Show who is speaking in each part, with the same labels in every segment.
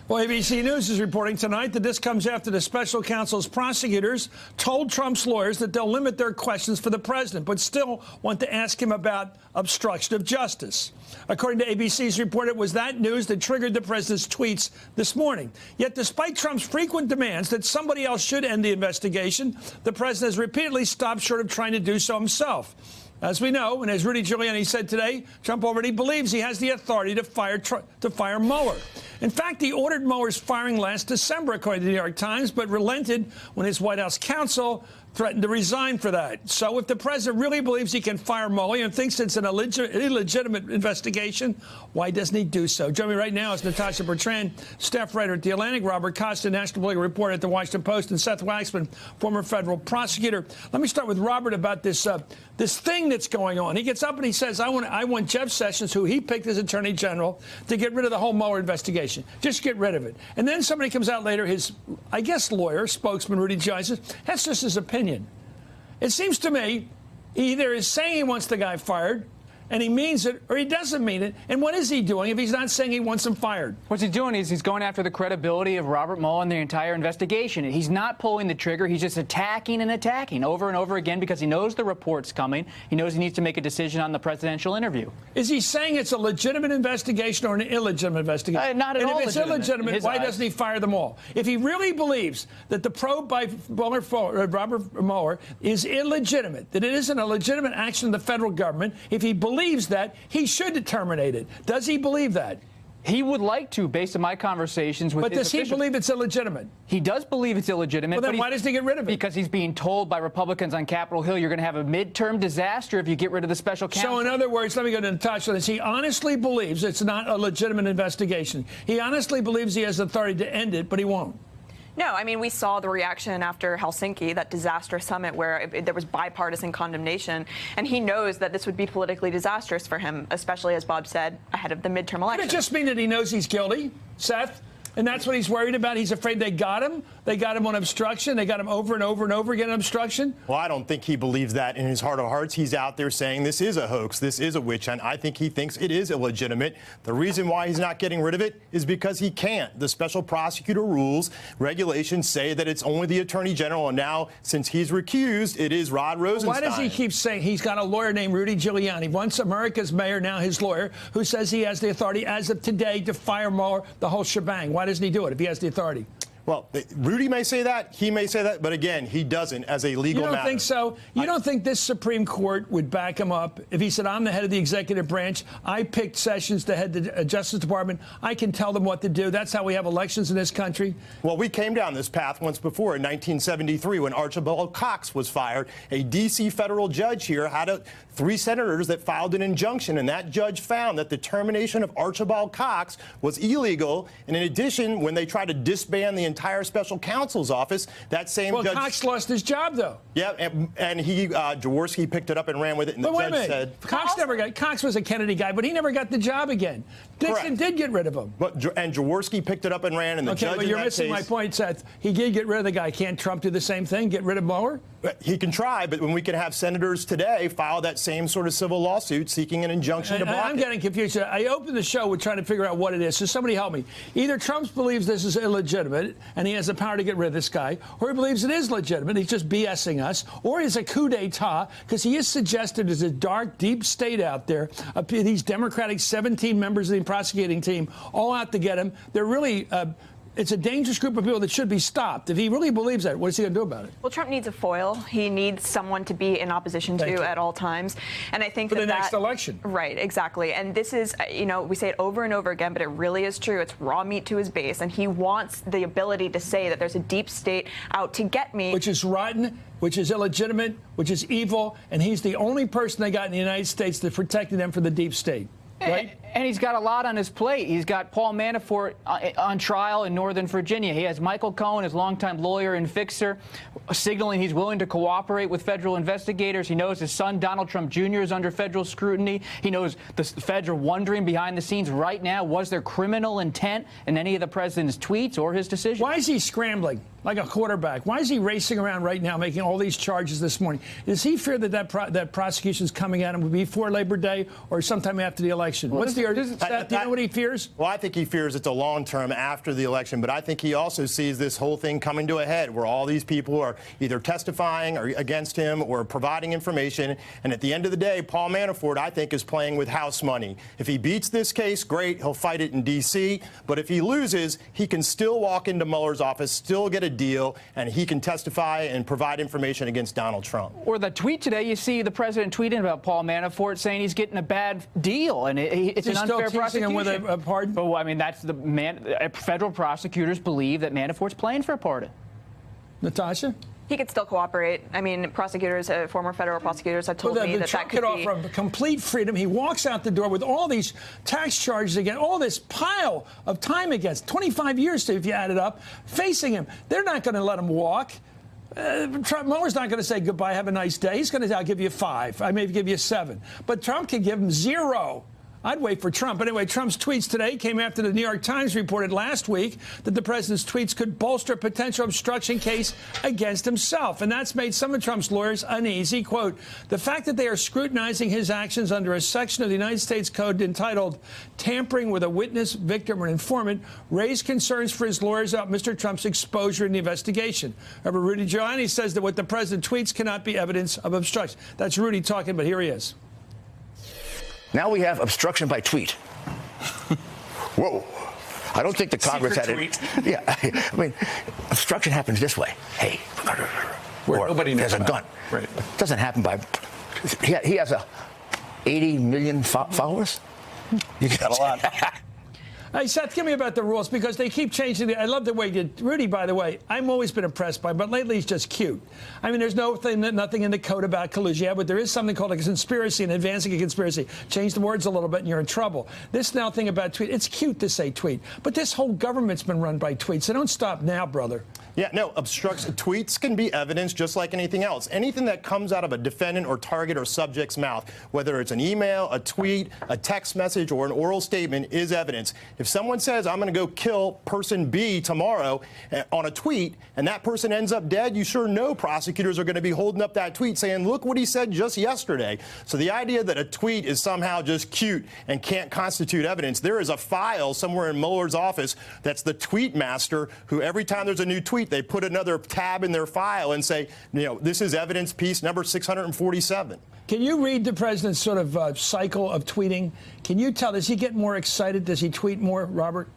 Speaker 1: Well, ABC News is reporting tonight that this comes after the special counsel's prosecutors told Trump's lawyers that they'll limit their questions for the president, but still want to ask him about obstruction of justice. According to ABC's report, it was that news that triggered the president's tweets this morning. Yet, despite Trump's frequent demands that somebody else should end the investigation, the president has repeatedly stopped short of trying to do so himself. As we know, and as Rudy Giuliani said today, Trump already believes he has the authority to fire Mueller. In fact, he ordered Mueller's firing last December, according to the New York Times, but relented when his White House counsel threatened to resign for that. So if the president really believes he can fire Mueller and thinks it's an illegitimate investigation, why doesn't he do so? Joining me right now is Natasha Bertrand, staff writer at The Atlantic, Robert Costa, national political reporter at The Washington Post, and Seth Waxman, former federal prosecutor. Let me start with Robert about this thing that's going on. He gets up and he says, I want Jeff Sessions, who he picked as attorney general, to get rid of the whole Mueller investigation. Just get rid of it. And then somebody comes out later, his, I guess, lawyer, spokesman, Rudy Giuliani, says, that's just his opinion. It seems to me he either is saying he wants the guy fired, and he means it, or he doesn't mean it. And what is he doing if he's not saying he wants him fired?
Speaker 2: What he's doing is he's going after the credibility of Robert Mueller and the entire investigation. He's not pulling the trigger. He's just attacking and attacking over and over again because he knows the report's coming. He knows he needs to make a decision on the presidential interview.
Speaker 1: Is he saying it's a legitimate investigation or an illegitimate investigation?
Speaker 2: Not at all.
Speaker 1: And if it's illegitimate, why doesn't he fire them all? If he really believes that the probe by Robert Mueller is illegitimate, that it isn't a legitimate action of the federal government, if he believes that, he should terminate it. Does he believe that?
Speaker 2: He would like to, based on my conversations with his
Speaker 1: But does he
Speaker 2: officials.
Speaker 1: believe it's illegitimate?
Speaker 2: He does believe it's illegitimate.
Speaker 1: Well, then why does he get rid of it?
Speaker 2: Because he's being told by Republicans on Capitol Hill, you're going to have a midterm disaster if you get rid of the special counsel. So,
Speaker 1: in other words, let me go to Natasha. He honestly believes it's not a legitimate investigation. He honestly believes he has authority to end it, but he won't.
Speaker 3: No, I mean, we saw the reaction after Helsinki, that disaster summit where there was bipartisan condemnation, and he knows that this would be politically disastrous for him, especially, as Bob said, ahead of the midterm election.
Speaker 1: Could it just mean that he knows he's guilty, Seth? And that's what he's worried about? He's afraid they got him? They got him on obstruction? They got him over and over and over again on obstruction?
Speaker 4: Well, I don't think he believes that in his heart of hearts. He's out there saying this is a hoax, this is a witch hunt. I think he thinks it is illegitimate. The reason why he's not getting rid of it is because he can't. The special prosecutor rules, regulations say that it's only the attorney general. And now, since he's recused, it is Rod Rosenstein.
Speaker 1: Why does he keep saying he's got a lawyer named Rudy Giuliani, once America's mayor, now his lawyer, who says he has the authority as of today to fire Mueller, the whole shebang? Why doesn't he do it if he has the authority?
Speaker 4: Well, Rudy may say that, he may say that, but again, he doesn't as a legal matter.
Speaker 1: You don't think so? You don't think this Supreme Court would back him up if he said, I'm the head of the executive branch, I picked Sessions to head the Justice Department, I can tell them what to do. That's how we have elections in this country.
Speaker 4: Well, we came down this path once before in 1973 when Archibald Cox was fired. A D.C. federal judge here had 3 senators that filed an injunction, and that judge found that the termination of Archibald Cox was illegal. And in addition, when they tried to disband the entire special counsel's office, that same judge...
Speaker 1: Well, Cox lost his job, though.
Speaker 4: Yeah, and Jaworski picked it up and ran with it, and the judge said...
Speaker 1: Cox was a Kennedy guy, but he never got the job again. Dixon did get rid of him.
Speaker 4: And Jaworski picked it up and ran, and the judge in that case...
Speaker 1: Okay, well, you're missing my point, Seth. He did get rid of the guy. Can't Trump do the same thing, get rid of Mueller?
Speaker 4: He can try, but when we can have senators today file that same sort of civil lawsuit seeking an injunction to block
Speaker 1: I'm getting confused. I opened the show with trying to figure out what it is, so somebody help me. Either Trump believes this is illegitimate, and he has the power to get rid of this guy, or he believes it is legitimate, he's just BSing us, or he's a coup d'etat, because he has suggested there's a dark, deep state out there, these Democratic 17 members of the prosecuting team, all out to get him. They're really... it's a dangerous group of people that should be stopped. If he really believes that, what is he going to do about it?
Speaker 3: Well, Trump needs a foil. He needs someone to be in opposition to at all times. And I think
Speaker 1: for the next election.
Speaker 3: Right, exactly. And this is, you know, we say it over and over again, but it really is true. It's raw meat to his base. And he wants the ability to say that there's a deep state out to get me.
Speaker 1: Which is rotten, which is illegitimate, which is evil. And he's the only person they got in the United States that's protecting them from the deep state. Right?
Speaker 2: And he's got a lot on his plate. He's got Paul Manafort on trial in Northern Virginia. He has Michael Cohen, his longtime lawyer and fixer, signaling he's willing to cooperate with federal investigators. He knows his son, Donald Trump Jr., is under federal scrutiny. He knows the feds are wondering behind the scenes right now, was there criminal intent in any of the president's tweets or his decisions?
Speaker 1: Why is he scrambling like a quarterback? Why is he racing around right now making all these charges this morning? Does he fear that that prosecution is coming at him before Labor Day or sometime after the election? What's the fears? Seth, do you know what he fears?
Speaker 4: Well, I think he fears it's a long term after the election, but I think he also sees this whole thing coming to a head where all these people are either testifying or against him or providing information. And at the end of the day, Paul Manafort, I think, is playing with house money. If he beats this case, great, he'll fight it in D.C. But if he loses, he can still walk into Mueller's office, still get a deal, and he can testify and provide information against Donald Trump.
Speaker 2: Or the tweet today, you see the president tweeting about Paul Manafort saying he's getting a bad deal, and it's an unfair prosecution.
Speaker 1: Him with a pardon?
Speaker 2: But I mean, that's federal prosecutors believe that Manafort's playing for a pardon.
Speaker 1: Natasha?
Speaker 3: He could still cooperate. I mean, prosecutors, former federal prosecutors have told me that
Speaker 1: Trump
Speaker 3: could
Speaker 1: could offer complete freedom. He walks out the door with all these tax charges again, all this pile of time against 25 years, if you add it up, facing him. They're not going to let him walk. Mueller's not going to say goodbye, have a nice day. He's going to say, I'll give you 5. I may give you 7. But Trump can give him 0. I'd wait for Trump. But anyway, Trump's tweets today came after the New York Times reported last week that the president's tweets could bolster a potential obstruction case against himself. And that's made some of Trump's lawyers uneasy. Quote, the fact that they are scrutinizing his actions under a section of the United States Code entitled tampering with a witness, victim, or informant raised concerns for his lawyers about Mr. Trump's exposure in the investigation. However, Rudy Giuliani says that what the president tweets cannot be evidence of obstruction. That's Rudy talking, but here he is.
Speaker 5: Now we have obstruction by tweet. Whoa. I don't think the Congress had it. Yeah. I mean, obstruction happens this way. Hey.
Speaker 6: Where nobody knows
Speaker 5: there's a gun.
Speaker 6: Right.
Speaker 5: It doesn't happen by. He has 80 million followers. You got a lot.
Speaker 1: Hey, Seth, give me about the rules, because they keep changing. I love the way you did. Rudy, by the way, I've always been impressed by him, but lately he's just cute. I mean, there's nothing in the code about collusion. Yeah, but there is something called a conspiracy and advancing a conspiracy. Change the words a little bit and you're in trouble. This now thing about tweet, it's cute to say tweet, but this whole government's been run by tweets. So don't stop now, brother.
Speaker 4: Yeah, no, tweets can be evidence just like anything else. Anything that comes out of a defendant or target or subject's mouth, whether it's an email, a tweet, a text message, or an oral statement, is evidence. If someone says, I'm going to go kill person B tomorrow on a tweet, and that person ends up dead, you sure know prosecutors are going to be holding up that tweet saying, look what he said just yesterday. So the idea that a tweet is somehow just cute and can't constitute evidence, there is a file somewhere in Mueller's office that's the tweet master, who every time there's a new tweet, they put another tab in their file and say, you know, this is evidence piece number 647.
Speaker 1: Can you read the president's sort of cycle of tweeting? Can you tell, does he get more excited? Does he tweet more, Robert?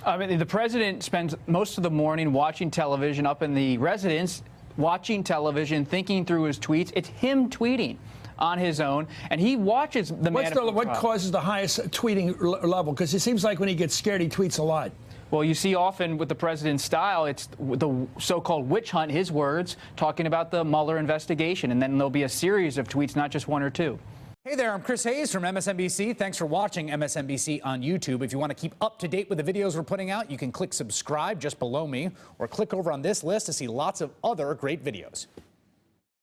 Speaker 2: I mean, the president spends most of the morning watching television up in the residence, watching television, thinking through his tweets. It's him tweeting on his own, and he watches the
Speaker 1: What causes the highest tweeting level? Because it seems like when he gets scared, he tweets a lot.
Speaker 2: Well, you see often with the president's style, it's the so-called witch hunt, his words, talking about the Mueller investigation. And then there'll be a series of tweets, not just 1 or 2.
Speaker 7: Hey there, I'm Chris Hayes from MSNBC. Thanks for watching MSNBC on YouTube. If you want to keep up to date with the videos we're putting out, you can click subscribe just below me, or click over on this list to see lots of other great videos.